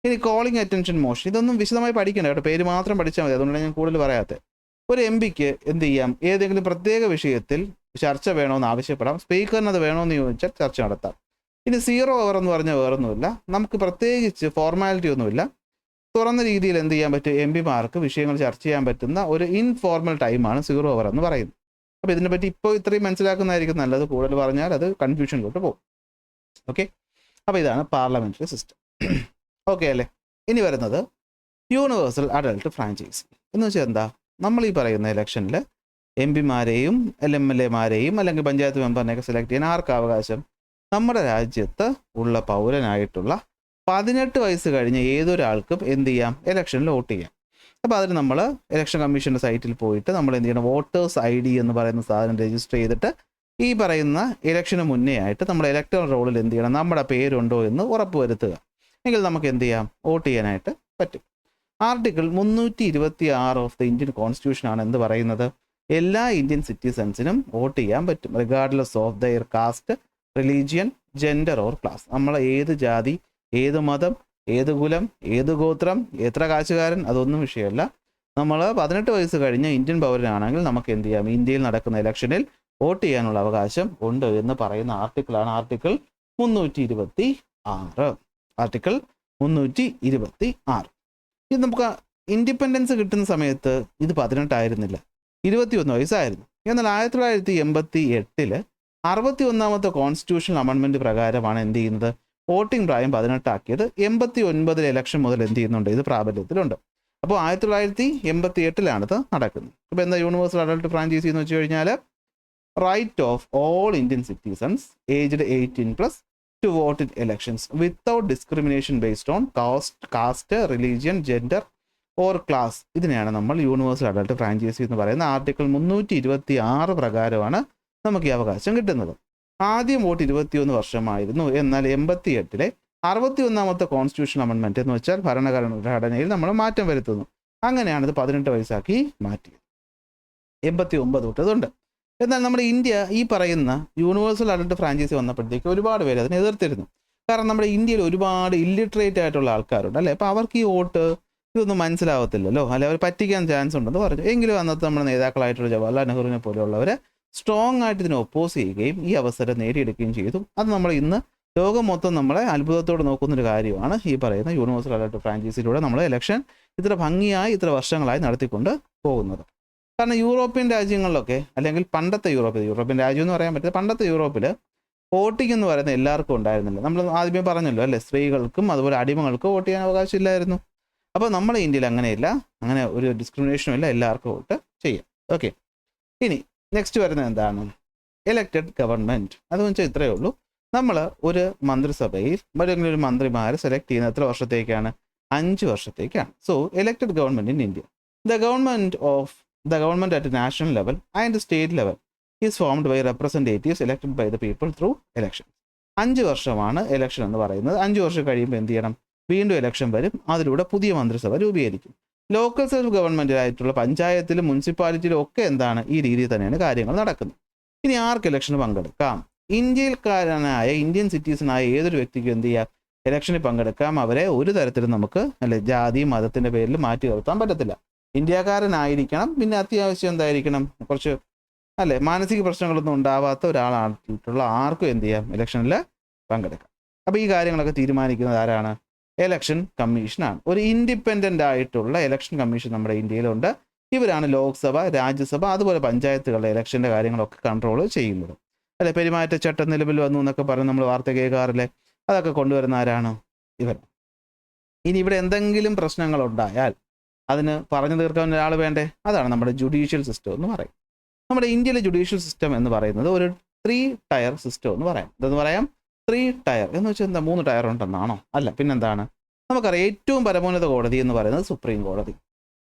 ഇനി കോളിംഗ് അറ്റൻഷൻ മോഷൻ, ഇതൊന്നും വിശദമായി പഠിക്കണ്ട കേട്ടോ, പേര് മാത്രം പഠിച്ചാൽ മതി. അതുകൊണ്ടാണ് ഞാൻ കൂടുതൽ പറയാത്തത്. ഒരു എം പിക്ക് എന്ത് ചെയ്യാം? ഏതെങ്കിലും പ്രത്യേക വിഷയത്തിൽ ചർച്ച വേണമെന്ന് ആവശ്യപ്പെടാം. സ്പീക്കറിന് അത് വേണമെന്ന് ചോദിച്ചാൽ ചർച്ച നടത്താം. ഇനി 0 അവർ എന്ന് പറഞ്ഞാൽ വേറൊന്നുമില്ല, നമുക്ക് പ്രത്യേകിച്ച് ഫോർമാലിറ്റി ഒന്നുമില്ല. തുറന്ന രീതിയിൽ എന്ത് ചെയ്യാൻ പറ്റും? എം പിമാർക്ക് വിഷയങ്ങൾ ചർച്ച ചെയ്യാൻ പറ്റുന്ന ഒരു ഇൻഫോർമൽ ടൈമാണ് 0 അവർ എന്ന് പറയുന്നത്. അപ്പോൾ ഇതിനെപ്പറ്റി ഇപ്പോൾ ഇത്രയും മനസ്സിലാക്കുന്നതായിരിക്കും നല്ലത്. കൂടുതൽ പറഞ്ഞാൽ അത് കൺഫ്യൂഷനിലോട്ട് പോകും. ഓക്കെ, അപ്പോൾ ഇതാണ് പാർലമെന്ററി സിസ്റ്റം. ഓക്കെ അല്ലേ? ഇനി വരുന്നത് യൂണിവേഴ്സൽ അഡൾട്ട് ഫ്രാഞ്ചൈസി എന്ന് വെച്ചാൽ എന്താ? നമ്മൾ ഈ പറയുന്ന ഇലക്ഷനിൽ എം പിമാരെയും MLA-മാരെയും അല്ലെങ്കിൽ പഞ്ചായത്ത് മെമ്പറിനെയൊക്കെ സെലക്ട് ചെയ്യാൻ ആർക്ക് അവകാശം? നമ്മുടെ രാജ്യത്ത് ഉള്ള പൗരനായിട്ടുള്ള 18 വയസ്സ് കഴിഞ്ഞ് ഏതൊരാൾക്കും എന്ത് ചെയ്യാം? ഇലക്ഷനിൽ വോട്ട് ചെയ്യാം. അപ്പോൾ അതിന് നമ്മൾ ഇലക്ഷൻ കമ്മീഷൻ്റെ സൈറ്റിൽ പോയിട്ട് നമ്മൾ എന്ത് ചെയ്യണം? വോട്ടേഴ്സ് ID എന്ന് പറയുന്ന സാധനം രജിസ്റ്റർ ചെയ്തിട്ട് ഈ പറയുന്ന ഇലക്ഷന് മുന്നേ ആയിട്ട് നമ്മുടെ ഇലക്ടറൽ റോളിൽ എന്ത് ചെയ്യണം? നമ്മുടെ പേരുണ്ടോ എന്ന് ഉറപ്പ് വരുത്തുക. എങ്കിൽ നമുക്ക് എന്ത് ചെയ്യാം? വോട്ട് ചെയ്യാനായിട്ട് പറ്റും. Article 326 of the Indian constitution ആണ് എന്ത് പറയുന്നത്? എല്ലാ ഇന്ത്യൻ സിറ്റിസൺസിനും വോട്ട് ചെയ്യാൻ പറ്റും, regardless of their caste, religion, gender or class. നമ്മൾ ഏത് ജാതി, ഏത് മതം, ഏത് കുലം, ഏത് ഗോത്രം, എത്ര കാശുകാരൻ, അതൊന്നും വിഷയമല്ല. നമ്മൾ 18 വയസ്സ് കഴിഞ്ഞ ഇന്ത്യൻ പൗരനാണെങ്കിൽ നമുക്ക് എന്ത് ചെയ്യാം? ഇന്ത്യയിൽ നടക്കുന്ന ഇലക്ഷനിൽ വോട്ട് ചെയ്യാനുള്ള അവകാശം ഉണ്ട് എന്ന് പറയുന്ന ആർട്ടിക്കിളാണ് ആർട്ടിക്കിൾ 326. ആർട്ടിക്കിൾ 326. ഇത് നമുക്ക് ഇൻഡിപെൻഡൻസ് കിട്ടുന്ന സമയത്ത് ഇത് 18 ആയിരുന്നില്ല, 21 വയസ്സായിരുന്നു. എന്നാൽ 1988 61ാമത്തെ കോൺസ്റ്റിറ്റ്യൂഷണൽ അമെൻമെൻറ്റ് പ്രകാരമാണ് എന്ത് ചെയ്യുന്നത്? വോട്ടിംഗ് പ്രായം 18 ആക്കിയത്. 89 ഇലക്ഷൻ മുതൽ എന്ത് ചെയ്യുന്നുണ്ട്? ഇത് പ്രാബല്യത്തിലുണ്ട്. അപ്പോൾ 1988 നടക്കുന്നത്. അപ്പോൾ എന്താ യൂണിവേഴ്സൽ അഡൾട്ട് ഫ്രാഞ്ചൈസി എന്ന് വെച്ച് കഴിഞ്ഞാൽ, right of all Indian citizens aged 18+ to vote in elections without discrimination based on caste, religion, gender or class. ഇതിനെയാണ് നമ്മൾ യൂണിവേഴ്സൽ അഡൾട്ട് ഫ്രാഞ്ചൈസി എന്ന് പറയുന്ന ആർട്ടിക്കിൾ 326 പ്രകാരമാണ് നമുക്ക് ഈ അവകാശം കിട്ടുന്നത്. ആദ്യം വോട്ട് 21 വർഷമായിരുന്നു. എന്നാൽ 88 61ാമത്തെ കോൺസ്റ്റിറ്റ്യൂഷൻ അമെൻമെൻറ്റ് എന്ന് വെച്ചാൽ ഭരണഘടനയിൽ നമ്മൾ മാറ്റം വരുത്തുന്നു. അങ്ങനെയാണ് ഇത് 18 വയസ്സാക്കി മാറ്റിയത്. 89 തൊട്ടതുണ്ട്. എന്നാൽ നമ്മുടെ ഇന്ത്യ ഈ പറയുന്ന യൂണിവേഴ്സൽ അഡൾട്ട് ഫ്രാഞ്ചൈസി വന്നപ്പോഴത്തേക്ക് ഒരുപാട് പേര് അതിനെ എതിർത്തിരുന്നു. കാരണം നമ്മുടെ ഇന്ത്യയിൽ ഒരുപാട് ഇല്ലിറ്ററേറ്റ് ആയിട്ടുള്ള ആൾക്കാരുണ്ട് അല്ലേ? അപ്പോൾ അവർക്ക് ഈ വോട്ട് ഇതൊന്നും മനസ്സിലാവത്തില്ലല്ലോ, അല്ലെ അവർ പറ്റിക്കാൻ ചാൻസ് ഉണ്ടെന്ന് പറഞ്ഞു. എങ്കിലും അന്നത്തെ നമ്മുടെ നേതാക്കളായിട്ടുള്ള ജവഹർലാൽ നെഹ്റുവിനെ പോലെയുള്ളവർ സ്ട്രോങ് ആയിട്ട് ഇതിനെ ഒപ്പോസ് ചെയ്യുകയും ഈ അവസരം നേടിയെടുക്കുകയും ചെയ്തു. അത് നമ്മൾ ഇന്ന് ലോകം മൊത്തം നമ്മളെ അത്ഭുതത്തോടെ നോക്കുന്നൊരു കാര്യമാണ്. ഈ പറയുന്ന യൂണിവേഴ്സൽ അഡൾട്ട് ഫ്രാഞ്ചൈസിയിലൂടെ നമ്മൾ ഇലക്ഷൻ ഇത്ര ഭംഗിയായി ഇത്ര വർഷങ്ങളായി നടത്തിക്കൊണ്ട് പോകുന്നത്. കാരണം യൂറോപ്യൻ രാജ്യങ്ങളിലൊക്കെ, അല്ലെങ്കിൽ പണ്ടത്തെ യൂറോപ്യൻ രാജ്യം എന്ന് പറയാൻ പറ്റില്ല, പണ്ടത്തെ യൂറോപ്പിൽ വോട്ടിംഗ് എന്ന് പറയുന്നത് എല്ലാവർക്കും ഉണ്ടായിരുന്നില്ല. നമ്മൾ ആദ്യമേ പറഞ്ഞല്ലോ അല്ലേ, സ്ത്രീകൾക്കും അതുപോലെ അടിമകൾക്കും വോട്ട് ചെയ്യാൻ അവകാശമില്ലായിരുന്നു. അപ്പോൾ നമ്മുടെ ഇന്ത്യയിൽ അങ്ങനെയില്ല, അങ്ങനെ ഒരു ഡിസ്ക്രിമിനേഷനും ഇല്ല, എല്ലാവർക്കും വോട്ട് ചെയ്യാം. ഓക്കെ, ഇനി നെക്സ്റ്റ് വരുന്നത് എന്താണ്? Elected government. അതെന്ന് വെച്ചാൽ ഇത്രയേ ഉള്ളൂ. നമ്മൾ ഒരു മന്ത്രിസഭയിൽ അല്ലെങ്കിൽ ഒരു മന്ത്രിമാരെ സെലക്ട് ചെയ്യുന്ന എത്ര വർഷത്തേക്കാണ്? 5 വർഷത്തേക്കാണ്. So elected government in India, the government at national level and state level is formed by representatives elected by the people through election. 5 വർഷമാണ് എലക്ഷൻ എന്ന് പറയുന്നത്. 5 വർഷം കഴിയുമ്പോൾ എന്ത് ചെയ്യണം? വീണ്ടും എലക്ഷൻ വരും, അതിലൂടെ പുതിയ മന്ത്രിസഭ രൂപീകരിക്കും. ലോക്കൽ സെൽഫ് ഗവൺമെൻറ്റിലായിട്ടുള്ള പഞ്ചായത്തിലും മുനിസിപ്പാലിറ്റിയിലും ഒക്കെ എന്താണ്? ഈ രീതിയിൽ തന്നെയാണ് കാര്യങ്ങൾ നടക്കുന്നത്. ഇനി ആർക്ക് ഇലക്ഷന് പങ്കെടുക്കാം? ഇന്ത്യക്കാരനായ ഇന്ത്യൻ സിറ്റിസണായ ഏതൊരു വ്യക്തിക്കും എന്ത് ചെയ്യാം? ഇലക്ഷനിൽ പങ്കെടുക്കാം. അവരെ ഒരു തരത്തിലും നമുക്ക് ജാതി മതത്തിൻ്റെ പേരിൽ മാറ്റി നിർത്താൻ പറ്റത്തില്ല. ഇന്ത്യക്കാരനായിരിക്കണം, പിന്നെ അത്യാവശ്യം എന്തായിരിക്കണം? കുറച്ച് മാനസിക പ്രശ്നങ്ങളൊന്നും ഉണ്ടാവാത്ത ഒരാളായിട്ടുള്ള ആർക്കും എന്ത് ചെയ്യാം? ഇലക്ഷനിൽ പങ്കെടുക്കാം. അപ്പോൾ ഈ കാര്യങ്ങളൊക്കെ തീരുമാനിക്കുന്നത് ആരാണ്? ഇലക്ഷൻ കമ്മീഷനാണ്. ഒരു ഇൻഡിപെൻഡൻ്റ് ആയിട്ടുള്ള ഇലക്ഷൻ കമ്മീഷൻ നമ്മുടെ ഇന്ത്യയിലുണ്ട്. ഇവരാണ് ലോക്സഭ, രാജ്യസഭ, അതുപോലെ പഞ്ചായത്തുകളുടെ ഇലക്ഷൻ്റെ കാര്യങ്ങളൊക്കെ കൺട്രോൾ ചെയ്യുന്നത്. പെരുമാറ്റച്ചട്ടം നിലവിൽ വന്നു എന്നൊക്കെ പറഞ്ഞ് നമ്മൾ വാർത്ത കേൾക്കാറില്ലേ? അതൊക്കെ കൊണ്ടുവരുന്ന ആരാണ്? ഇവർ. ഇനി ഇവിടെ എന്തെങ്കിലും പ്രശ്നങ്ങളുണ്ടായാൽ അതിന് പറഞ്ഞു തീർക്കാൻ ഒരാൾ വേണ്ടേ? അതാണ് നമ്മുടെ ജുഡീഷ്യൽ സിസ്റ്റം എന്ന് പറയും. നമ്മുടെ ഇന്ത്യയിലെ ജുഡീഷ്യൽ സിസ്റ്റം എന്ന് പറയുന്നത് ഒരു 3 ടയർ സിസ്റ്റം എന്ന് പറയാം. ഇതെന്ന് പറയാം 3 ടയർ എന്ന് വെച്ചാൽ എന്താ? 3 ടയർ ഉണ്ടെന്നാണോ? അല്ല, പിന്നെന്താണ്? നമുക്കറിയാം ഏറ്റവും പരമോന്നത കോടതി എന്ന് പറയുന്നത് സുപ്രീം കോടതി.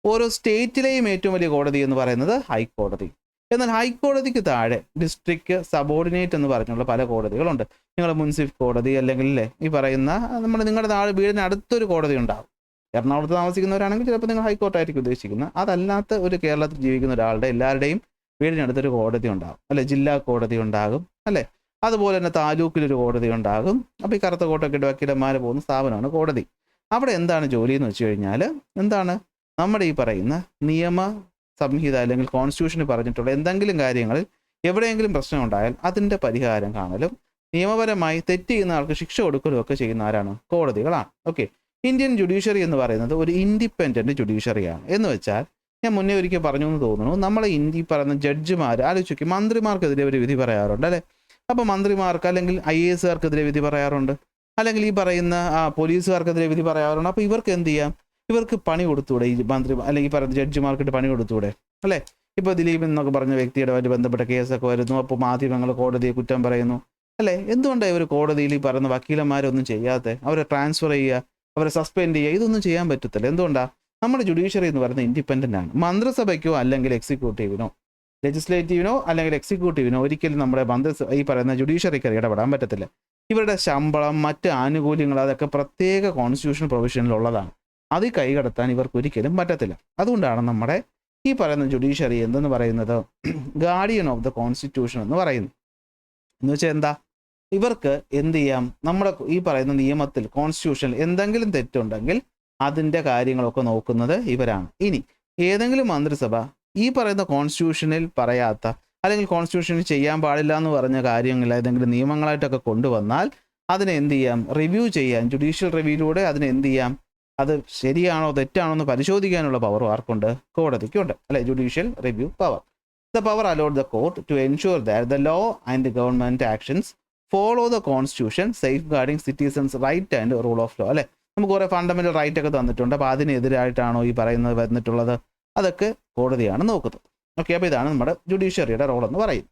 ഓരോ സ്റ്റേറ്റിലെയും ഏറ്റവും വലിയ കോടതി എന്ന് പറയുന്നത് ഹൈക്കോടതി. എന്നാൽ ഹൈക്കോടതിക്ക് താഴെ ഡിസ്ട്രിക്ട്, സബോർഡിനേറ്റ് എന്ന് പറഞ്ഞുള്ള പല കോടതികളുണ്ട്. നിങ്ങൾ മുൻസിഫ് കോടതി, അല്ലെങ്കിൽ ഈ പറയുന്ന നിങ്ങളുടെ വീടിന് അടുത്തൊരു കോടതി ഉണ്ടാകും. എറണാകുളത്ത് താമസിക്കുന്നവരാണെങ്കിൽ ചിലപ്പോൾ നിങ്ങൾ ഹൈക്കോർട്ടായിരിക്കും ഉദ്ദേശിക്കുന്നത്. അതല്ലാത്ത ഒരു കേരളത്തിൽ ജീവിക്കുന്ന ഒരാളുടെ എല്ലാവരുടെയും വീടിനടുത്തൊരു കോടതി ഉണ്ടാകും, ജില്ലാ കോടതി ഉണ്ടാകും, അതുപോലെ തന്നെ താലൂക്കിലൊരു കോടതി ഉണ്ടാകും. അപ്പോൾ ഈ കറുത്ത കോട്ടൊക്കെ ഇട്ട് വക്കീലന്മാർ പോകുന്ന സ്ഥാപനമാണ് കോടതി. അവിടെ എന്താണ് ജോലി എന്ന് വെച്ച് കഴിഞ്ഞാൽ, എന്താണ്? നമ്മുടെ ഈ പറയുന്ന നിയമ സംഹിത അല്ലെങ്കിൽ കോൺസ്റ്റിറ്റ്യൂഷന് പറഞ്ഞിട്ടുള്ള എന്തെങ്കിലും കാര്യങ്ങളിൽ എവിടെയെങ്കിലും പ്രശ്നം ഉണ്ടായാൽ അതിൻ്റെ പരിഹാരം കാണലും, നിയമപരമായി തെറ്റ് ചെയ്യുന്ന ആൾക്ക് ശിക്ഷ കൊടുക്കലും ഒക്കെ ചെയ്യുന്ന ആരാണ്? കോടതികളാണ്. ഓക്കെ, ഇന്ത്യൻ ജുഡീഷ്യറി എന്ന് പറയുന്നത് ഒരു ഇൻഡിപെൻഡൻറ്റ് ജുഡീഷ്യറിയാണ്. എന്ന് വെച്ചാൽ ഞാൻ മുന്നേ ഒരിക്കൽ പറഞ്ഞു എന്ന് തോന്നുന്നു, നമ്മളെ ഇന്ത്യ പറയുന്ന ജഡ്ജിമാർ ആലോചിക്കും, മന്ത്രിമാർക്കെതിരെ ഒരു വിധി പറയാറുണ്ട് അല്ലേ? അപ്പോൾ മന്ത്രിമാർക്ക് അല്ലെങ്കിൽ IASകാർക്കെതിരെ വിധി പറയാറുണ്ട്, അല്ലെങ്കിൽ ഈ പറയുന്ന പോലീസുകാർക്കെതിരെ വിധി പറയാറുണ്ട്. അപ്പോൾ ഇവർക്ക് എന്ത് ചെയ്യാം? ഇവർക്ക് പണി കൊടുത്തൂടെ? ഈ മന്ത്രി അല്ലെങ്കിൽ ഈ പറയുന്ന ജഡ്ജിമാർക്കിട്ട് പണി കൊടുത്തൂടെ? അല്ലേ? ഇപ്പോൾ ദിലീപ് എന്നൊക്കെ പറഞ്ഞ വ്യക്തിയുമായിട്ട് ബന്ധപ്പെട്ട കേസൊക്കെ വരുന്നു. അപ്പോൾ മാധ്യമങ്ങൾ കോടതിയെ കുറ്റം പറയുന്നു അല്ലേ? എന്തുകൊണ്ടാണ് ഇവർ കോടതിയിൽ ഈ പറയുന്ന വക്കീലന്മാരൊന്നും ചെയ്യാതെ? അവരെ ട്രാൻസ്ഫർ ചെയ്യുക, അവരെ സസ്പെൻഡ് ചെയ്യുക, ഇതൊന്നും ചെയ്യാൻ പറ്റത്തില്ല. എന്തുകൊണ്ടാണ്? നമ്മുടെ ജുഡീഷ്യറി എന്ന് പറയുന്നത് ഇൻഡിപെൻഡൻ്റ് ആണ്. മന്ത്രിസഭയ്ക്കോ അല്ലെങ്കിൽ എക്സിക്യൂട്ടീവിനോ, ലെജിസ്ലേറ്റീവിനോ അല്ലെങ്കിൽ എക്സിക്യൂട്ടീവിനോ ഒരിക്കലും നമ്മുടെ ഈ പറയുന്ന ജുഡീഷ്യറിക്ക് ഇടപെടാൻ പറ്റത്തില്ല. ഇവരുടെ ശമ്പളം, മറ്റ് ആനുകൂല്യങ്ങൾ, അതൊക്കെ പ്രത്യേക കോൺസ്റ്റിറ്റ്യൂഷൻ പ്രൊവിഷനിലുള്ളതാണ്. അത് കൈകടത്താൻ ഇവർക്ക് ഒരിക്കലും പറ്റത്തില്ല. അതുകൊണ്ടാണ് നമ്മുടെ ഈ പറയുന്ന ജുഡീഷ്യറി എന്തെന്ന് പറയുന്നത് ഗാർഡിയൻ ഓഫ് ദ കോൺസ്റ്റിറ്റ്യൂഷൻ എന്ന് പറയുന്നത്. എന്ന് വെച്ചാൽ എന്താ? ഇവർക്ക് എന്ത് ചെയ്യാം? നമ്മുടെ ഈ പറയുന്ന നിയമത്തിൽ, കോൺസ്റ്റിറ്റ്യൂഷനിൽ എന്തെങ്കിലും തെറ്റുണ്ടെങ്കിൽ അതിൻ്റെ കാര്യങ്ങളൊക്കെ നോക്കുന്നത് ഇവരാണ്. ഇനി ഏതെങ്കിലും മന്ത്രിസഭ ഈ പറയുന്ന കോൺസ്റ്റിറ്റ്യൂഷനിൽ പറയാത്ത, അല്ലെങ്കിൽ കോൺസ്റ്റിറ്റ്യൂഷനിൽ ചെയ്യാൻ പാടില്ല എന്ന് പറഞ്ഞ കാര്യങ്ങൾ ഏതെങ്കിലും നിയമങ്ങളായിട്ടൊക്കെ കൊണ്ടുവന്നാൽ അതിനെ എന്ത് ചെയ്യാം? റിവ്യൂ ചെയ്യാൻ, ജുഡീഷ്യൽ റിവ്യൂയിലൂടെ അതിനെ എന്ത് ചെയ്യാം? അത് ശരിയാണോ തെറ്റാണോ എന്ന് പരിശോധിക്കാനുള്ള പവർ ആർക്കുണ്ട്? കോടതിക്കുണ്ട്, judicial review power. The power allot the court to ensure that the law and government actions follow the constitution, safeguarding citizens right and rule of law. നമുക്ക് കുറേ ഫണ്ടമെൻ്റൽ റൈറ്റ് ഒക്കെ തന്നിട്ടുണ്ട്. അപ്പോൾ അതിനെതിരായിട്ടാണോ ഈ പറയുന്നത് വന്നിട്ടുള്ളത്? അതൊക്കെ കോടതിയാണ് നോക്കുന്നത്. ഓക്കെ, അപ്പോൾ ഇതാണ് നമ്മുടെ ജുഡീഷ്യറിയുടെ റോൾ എന്ന് പറയുന്നത്.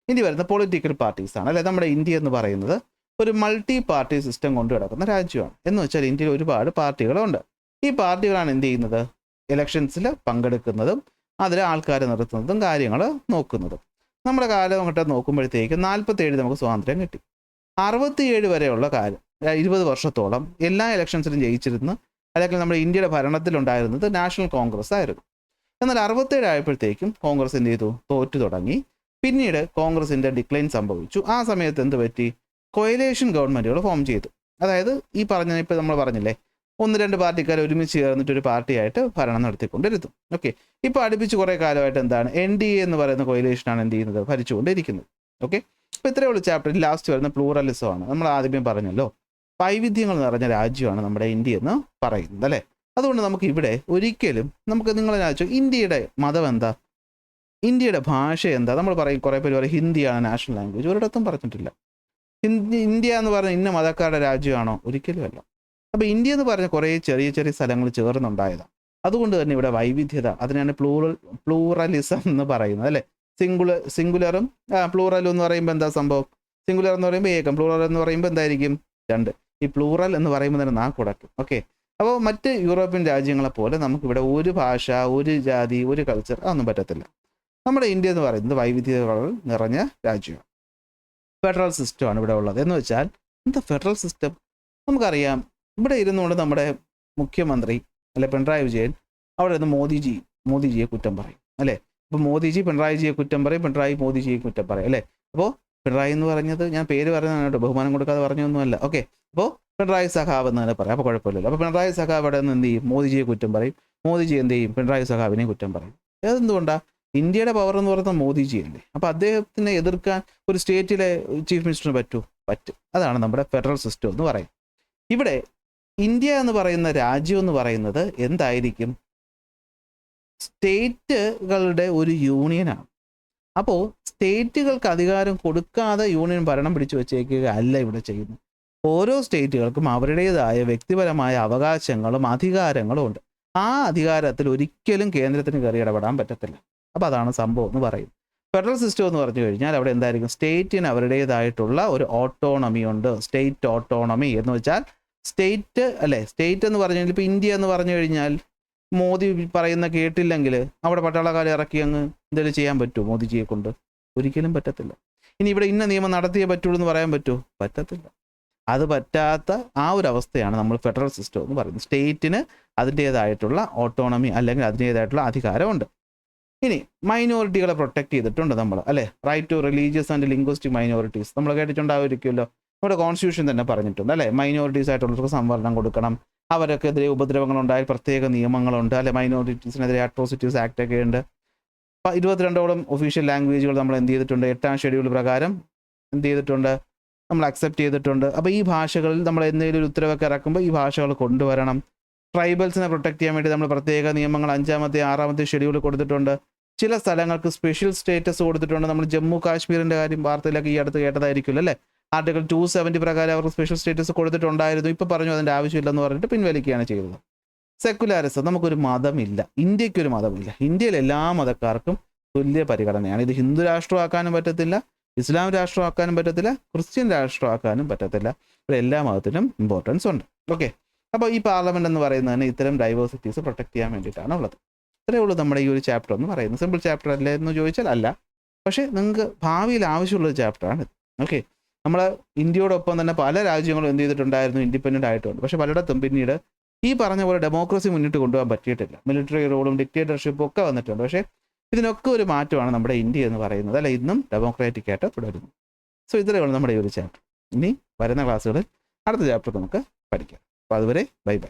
ഇനി വരുന്ന പൊളിറ്റിക്കൽ പാർട്ടീസാണ്. നമ്മുടെ ഇന്ത്യ എന്ന് പറയുന്നത് ഒരു മൾട്ടി പാർട്ടി സിസ്റ്റം കൊണ്ടു കിടക്കുന്ന രാജ്യമാണ്. എന്ന് വെച്ചാൽ ഇന്ത്യയിൽ ഒരുപാട് പാർട്ടികളുണ്ട്. ഈ പാർട്ടികളാണ് എന്ത് ചെയ്യുന്നത്? ഇലക്ഷൻസിൽ പങ്കെടുക്കുന്നതും അതിൽ ആൾക്കാരെ നിർത്തുന്നതും കാര്യങ്ങൾ നോക്കുന്നതും. നമ്മുടെ കാലഘട്ടം നോക്കുമ്പോഴത്തേക്ക് 47 നമുക്ക് സ്വാതന്ത്ര്യം കിട്ടി. 67 വരെയുള്ള കാലം, 20 വർഷത്തോളം എല്ലാ ഇലക്ഷൻസിലും ജയിച്ചിരുന്നു, അല്ലെങ്കിൽ നമ്മുടെ ഇന്ത്യയുടെ ഭരണത്തിലുണ്ടായിരുന്നത് നാഷണൽ കോൺഗ്രസ് ആയിരുന്നു. എന്നാൽ 67 ആയപ്പോഴത്തേക്കും കോൺഗ്രസ് എന്ത് ചെയ്തു? തോറ്റു തുടങ്ങി. പിന്നീട് കോൺഗ്രസിൻ്റെ ഡിക്ലൈൻ സംഭവിച്ചു. ആ സമയത്ത് എന്ത് പറ്റി? കൊയലേഷൻ ഗവൺമെൻറ്റുകൾ ഫോം ചെയ്തു. അതായത് ഈ പറഞ്ഞ, ഇപ്പോൾ നമ്മൾ പറഞ്ഞില്ലേ, 1-2 പാർട്ടിക്കാർ ഒരുമിച്ച് ചേർന്നിട്ട് ഒരു പാർട്ടിയായിട്ട് ഭരണം നടത്തിക്കൊണ്ടിരുന്നു. ഓക്കെ, ഇപ്പോൾ അടുപ്പിച്ച് കുറേ കാലമായിട്ട് എന്താണ് NDA എന്ന് പറയുന്ന കൊയലേഷനാണ് എന്ത് ചെയ്യുന്നത്? ഭരിച്ചുകൊണ്ടിരിക്കുന്നത്. ഓക്കെ, അപ്പോൾ ഇത്രയേ ഉള്ളൂ ചാപ്റ്ററിൽ. ലാസ്റ്റ് വരുന്ന പ്ലൂറലിസമാണ്. നമ്മൾ ആദ്യമേ പറഞ്ഞല്ലോ, വൈവിധ്യങ്ങൾ നിറഞ്ഞ രാജ്യമാണ് നമ്മുടെ ഇന്ത്യ എന്ന് പറയുന്നത് അല്ലേ? അതുകൊണ്ട് നമുക്ക് ഇവിടെ ഒരിക്കലും നിങ്ങൾ ഇന്ത്യയുടെ മതം എന്താ? ഇന്ത്യയുടെ ഭാഷ എന്താ? നമ്മൾ പറയും, കുറേ പേര് പറയും ഹിന്ദിയാണ് നാഷണൽ ലാംഗ്വേജ്. ഒരിടത്തും പറഞ്ഞിട്ടില്ല. ഇന്ത്യ എന്ന് പറഞ്ഞാൽ ഇന്ന മതക്കാരുടെ രാജ്യമാണോ? ഒരിക്കലും അല്ല. അപ്പോൾ ഇന്ത്യ എന്ന് പറഞ്ഞ കുറേ ചെറിയ ചെറിയ സ്ഥലങ്ങൾ ചേർന്നുണ്ടായതാണ്. അതുകൊണ്ട് തന്നെ ഇവിടെ വൈവിധ്യത, അതിനാണ് പ്ലൂറലിസം എന്ന് പറയുന്നത്, അല്ലേ? സിംഗുലറും പ്ലൂറലും എന്ന് പറയുമ്പോൾ എന്താ സംഭവം? സിംഗുലർ എന്ന് പറയുമ്പോൾ ഏകം, പ്ലൂറൽ എന്ന് പറയുമ്പോൾ എന്തായിരിക്കും? രണ്ട്. ഈ പ്ലൂറൽ എന്ന് പറയുമ്പോൾ തന്നെ നാക്കുടക്കും. ഓക്കെ. അപ്പോൾ മറ്റ് യൂറോപ്യൻ രാജ്യങ്ങളെ പോലെ നമുക്കിവിടെ ഒരു ഭാഷ, ഒരു ജാതി, ഒരു കൾച്ചർ അതൊന്നും പറ്റത്തില്ല. നമ്മുടെ ഇന്ത്യ എന്ന് പറയുന്നത് വൈവിധ്യതകൾ നിറഞ്ഞ രാജ്യമാണ്. ഫെഡറൽ സിസ്റ്റമാണ് ഇവിടെ ഉള്ളത്. എന്ന് വെച്ചാൽ എന്താ ഫെഡറൽ സിസ്റ്റം? നമുക്കറിയാം, ഇവിടെ ഇരുന്നുകൊണ്ട് നമ്മുടെ മുഖ്യമന്ത്രി അല്ലെ പിണറായി വിജയൻ അവിടെ നിന്ന് മോദിജിയെ കുറ്റം പറയും, അല്ലേ? അപ്പോൾ മോദിജി പിണറായിജിയെ കുറ്റം പറയും, പിണറായി മോദിജിയെ കുറ്റം പറയും, അല്ലേ? അപ്പോൾ പിണറായി എന്ന് പറഞ്ഞത് ഞാൻ പേര് പറയുന്നതാണ് കേട്ടോ, ബഹുമാനം കൊടുക്കാതെ പറഞ്ഞൊന്നുമല്ല. ഓക്കെ. അപ്പോൾ പിണറായി സഖാവ് എന്ന് തന്നെ പറയാം, അപ്പോൾ കുഴപ്പമില്ലല്ലോ. അപ്പോൾ പിണറായി സഖാവ് അവിടെ നിന്ന് എന്ത് ചെയ്യും? മോദിജിയെ കുറ്റം പറയും. മോദിജി എന്ത് ചെയ്യും? പിണറായി സഖാവിനെ കുറ്റം പറയും. അതെന്തുകൊണ്ടാണ്? ഇന്ത്യയുടെ പവർ എന്ന് പറയുന്നത് മോദിജിയല്ലേ. അപ്പോൾ അദ്ദേഹത്തിനെ എതിർക്കാൻ ഒരു സ്റ്റേറ്റിലെ ചീഫ് മിനിസ്റ്ററിന് പറ്റും. അതാണ് നമ്മുടെ ഫെഡറൽ സിസ്റ്റം എന്ന് പറയും. ഇവിടെ ഇന്ത്യ എന്ന് പറയുന്ന രാജ്യം എന്ന് പറയുന്നത് എന്തായിരിക്കും? സ്റ്റേറ്റുകളുടെ ഒരു യൂണിയനാണ്. അപ്പോൾ സ്റ്റേറ്റുകൾക്ക് അധികാരം കൊടുക്കാതെ യൂണിയൻ ഭരണം പിടിച്ചു വച്ചേക്കുക അല്ല ഇവിടെ ചെയ്യുന്നത്. ഓരോ സ്റ്റേറ്റുകൾക്കും അവരുടേതായ വ്യക്തിപരമായ അവകാശങ്ങളും അധികാരങ്ങളും ഉണ്ട്. ആ അധികാരത്തിൽ ഒരിക്കലും കേന്ദ്രത്തിന് കയറി ഇടപെടാൻ പറ്റത്തില്ല. അപ്പോൾ അതാണ് സംഭവം എന്ന് പറയുന്നത്. ഫെഡറൽ സിസ്റ്റം എന്ന് പറഞ്ഞു കഴിഞ്ഞാൽ അവിടെ എന്തായിരിക്കും? സ്റ്റേറ്റിന് അവരുടേതായിട്ടുള്ള ഒരു ഓട്ടോണമി ഉണ്ട്. സ്റ്റേറ്റ് ഓട്ടോണമി എന്ന് വെച്ചാൽ സ്റ്റേറ്റ്, അല്ലേ? സ്റ്റേറ്റ് എന്ന് പറഞ്ഞു കഴിഞ്ഞാൽ ഇപ്പോൾ ഇന്ത്യ എന്ന് പറഞ്ഞു കഴിഞ്ഞാൽ മോദി പറയുന്ന കേട്ടില്ലെങ്കിൽ അവിടെ പട്ടാളക്കാരെ ഇറക്കി അങ്ങ് എന്തെങ്കിലും ചെയ്യാൻ പറ്റുമോ മോദിജിയെ കൊണ്ട്? ഒരിക്കലും പറ്റത്തില്ല. ഇനി ഇവിടെ ഇന്ന നിയമം നടത്തിയേ പറ്റുള്ളൂ എന്ന് പറയാൻ പറ്റുമോ? പറ്റത്തില്ല. അത് പറ്റാത്ത ആ ഒരു അവസ്ഥയാണ് നമ്മൾ ഫെഡറൽ സിസ്റ്റം എന്ന് പറയുന്നത്. സ്റ്റേറ്റിന് അതിൻ്റേതായിട്ടുള്ള ഓട്ടോണമി അല്ലെങ്കിൽ അതിൻ്റേതായിട്ടുള്ള അധികാരമുണ്ട്. ഇനി മൈനോറിറ്റികളെ പ്രൊട്ടക്ട് ചെയ്തിട്ടുണ്ട് നമ്മൾ, അല്ലേ? Right to religious and linguistic minorities നമ്മൾ കേട്ടിട്ടുണ്ടാവുമായിരിക്കുമല്ലോ. നമ്മുടെ കോൺസ്റ്റിറ്റ്യൂഷൻ തന്നെ പറഞ്ഞിട്ടുണ്ട്, അല്ലേ? മൈനോറിറ്റീസ് ആയിട്ടുള്ളവർക്ക് സംവരണം കൊടുക്കണം, അവർക്കെതിരെ ഉപദ്രവങ്ങളുണ്ടായാൽ പ്രത്യേക നിയമങ്ങളുണ്ട്, അല്ലെ? മൈനോറിറ്റീസിനെതിരെ അട്രോസിറ്റീസ് ആക്ട് ഒക്കെ ഉണ്ട്. 22ഓളം ഒഫീഷ്യൽ ലാംഗ്വേജുകൾ നമ്മൾ എന്ത് ചെയ്തിട്ടുണ്ട്? 8ാം ഷെഡ്യൂൾ പ്രകാരം എന്ത് ചെയ്തിട്ടുണ്ട്? നമ്മൾ അക്സെപ്റ്റ് ചെയ്തിട്ടുണ്ട്. അപ്പോൾ ഈ ഭാഷകളിൽ നമ്മൾ എന്തെങ്കിലും ഒരു ഉത്തരവൊക്കെ ഇറക്കുമ്പോൾ ഈ ഭാഷകൾ കൊണ്ടുവരണം. ട്രൈബൽസിനെ പ്രൊട്ടക്ട് ചെയ്യാൻ വേണ്ടി നമ്മൾ പ്രത്യേക നിയമങ്ങൾ 5ാമത്തെ 6ാമത്തെ ഷെഡ്യൂൾ കൊടുത്തിട്ടുണ്ട്. ചില സ്ഥലങ്ങൾക്ക് സ്പെഷ്യൽ സ്റ്റേറ്റസ് കൊടുത്തിട്ടുണ്ട്. നമ്മൾ ജമ്മു കാശ്മീരിൻ്റെ കാര്യം വാർത്തയിലൊക്കെ ഈ അടുത്ത് കേട്ടതായിരിക്കുമല്ലോ, അല്ലേ? ആർട്ടിക്കിൾ 270 പ്രകാരം അവർക്ക് സ്പെഷ്യൽ സ്റ്റേറ്റസ് കൊടുത്തിട്ടുണ്ടായിരുന്നു. ഇപ്പോൾ പറഞ്ഞു അതിൻ്റെ ആവശ്യമില്ലെന്ന് പറഞ്ഞിട്ട് പിൻവലിക്കുകയാണ് ചെയ്തത്. സെക്കുലാരിസം, നമുക്കൊരു മതമില്ല, ഇന്ത്യക്കൊരു മതമില്ല. ഇന്ത്യയിൽ എല്ലാ മതക്കാർക്കും തുല്യ പരിഗണനയാണ്. ഇത് ഹിന്ദു രാഷ്ട്രമാക്കാനും പറ്റത്തില്ല, ഇസ്ലാം രാഷ്ട്രമാക്കാനും പറ്റത്തില്ല, ക്രിസ്ത്യൻ രാഷ്ട്രമാക്കാനും പറ്റത്തില്ല. ഇവിടെ എല്ലാ മതത്തിനും ഇമ്പോർട്ടൻസ് ഉണ്ട്. ഓക്കെ. അപ്പോൾ ഈ പാർലമെന്റ് എന്ന് പറയുന്നതിന് ഇത്തരം ഡൈവേഴ്സിറ്റീസ് പ്രൊട്ടക്ട് ചെയ്യാൻ വേണ്ടിയിട്ടാണ് ഉള്ളത്. ഇത്രയേ ഉള്ളൂ നമ്മുടെ ഈ ഒരു ചാപ്റ്റർ എന്ന് പറയുന്നത്. സിമ്പിൾ ചാപ്റ്റർ അല്ലേ എന്ന് ചോദിച്ചാൽ അല്ല, പക്ഷേ നിങ്ങൾക്ക് ഭാവിയിൽ ആവശ്യമുള്ളൊരു ചാപ്റ്ററാണ് ഇത്. ഓക്കെ. നമ്മൾ ഇന്ത്യയോടൊപ്പം തന്നെ പല രാജ്യങ്ങളും എന്ത് ചെയ്തിട്ടുണ്ടായിരുന്നു? ഇൻഡിപെൻഡൻ്റ് ആയിട്ടുണ്ട്. പക്ഷേ പലയിടത്തും പിന്നീട് ഈ പറഞ്ഞ പോലെ ഡെമോക്രസി മുന്നിട്ട് കൊണ്ടുപോകാൻ പറ്റിയിട്ടില്ല. മിലിറ്ററി റൂളും ഡിക്റ്റേറ്റർഷിപ്പും ഒക്കെ വന്നിട്ടുണ്ട്. പക്ഷേ ഇതിനൊക്കെ ഒരു മാറ്റമാണ് നമ്മുടെ ഇന്ത്യ എന്ന് പറയുന്നത്, അല്ല? ഇന്നും ഡെമോക്രാറ്റിക് ആയിട്ട് തുടരുന്നു. സോ ഇത്രയേ ഉള്ളൂ നമ്മുടെ ഈ ഒരു ചാപ്റ്റർ. ഇനി വരുന്ന ക്ലാസ്സുകളിൽ അടുത്ത ചാപ്റ്റർ നമുക്ക് പഠിക്കാം. അപ്പോൾ അതുവരെ ബൈ ബൈ.